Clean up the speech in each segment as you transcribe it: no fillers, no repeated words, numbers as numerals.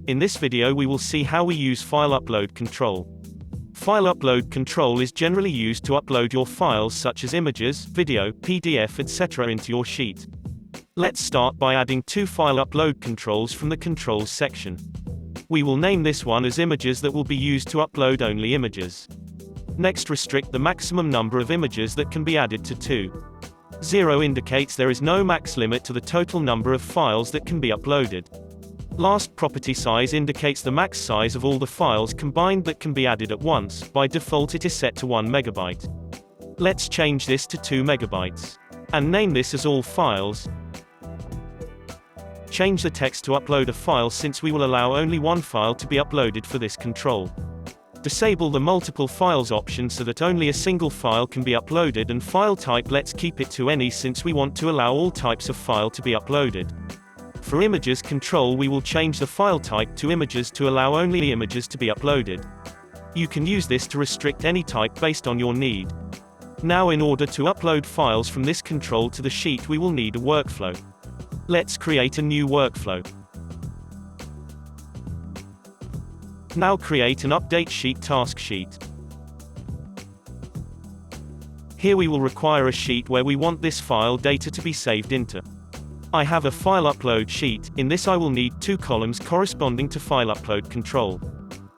In this video we will see how we use file upload control. File upload control is generally used to upload your files such as images, video, PDF, etc. into your sheet. Let's start by adding two file upload controls from the controls section. We will name this one as images that will be used to upload only images. Next, restrict the maximum number of images that can be added to 2. 0 indicates there is no max limit to the total number of files that can be uploaded. Last, property size indicates the max size of all the files combined that can be added at once. By default it is set to 1 megabyte. Let's change this to 2 megabytes. And name this as all files. Change the text to upload a file since we will allow only one file to be uploaded for this control. Disable the multiple files option so that only a single file can be uploaded, and file type let's keep it to any since we want to allow all types of file to be uploaded. For images control we will change the file type to images to allow only images to be uploaded. You can use this to restrict any type based on your need. Now, in order to upload files from this control to the sheet we will need a workflow. Let's create a new workflow. Now create an update sheet task sheet. Here we will require a sheet where we want this file data to be saved into. I have a file upload sheet. In this I will need 2 columns corresponding to file upload control.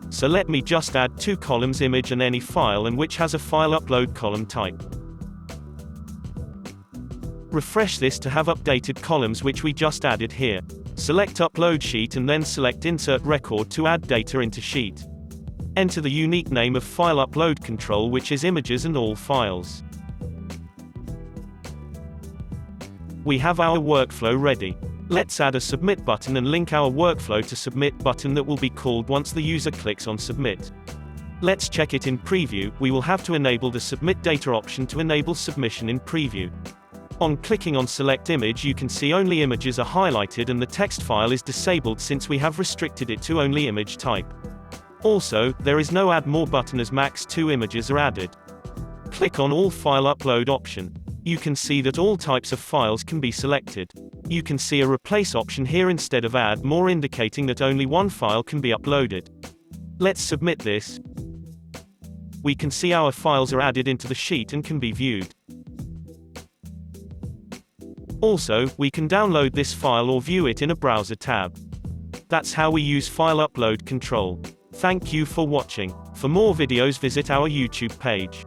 So let me just add 2 columns, image and any file, and which has a file upload column type. Refresh this to have updated columns which we just added here. Select upload sheet and then select insert record to add data into sheet. Enter the unique name of file upload control, which is images and all files. We have our workflow ready. Let's add a submit button and link our workflow to submit button that will be called once the user clicks on submit. Let's check it in preview. We will have to enable the submit data option to enable submission in preview. On clicking on select image you can see only images are highlighted and the text file is disabled since we have restricted it to only image type. Also, there is no add more button as max 2 images are added. Click on all file upload option. You can see that all types of files can be selected. You can see a replace option here instead of add more, indicating that only one file can be uploaded. Let's submit this. We can see our files are added into the sheet and can be viewed. Also, we can download this file or view it in a browser tab. That's how we use file upload control. Thank you for watching. For more videos visit our YouTube page.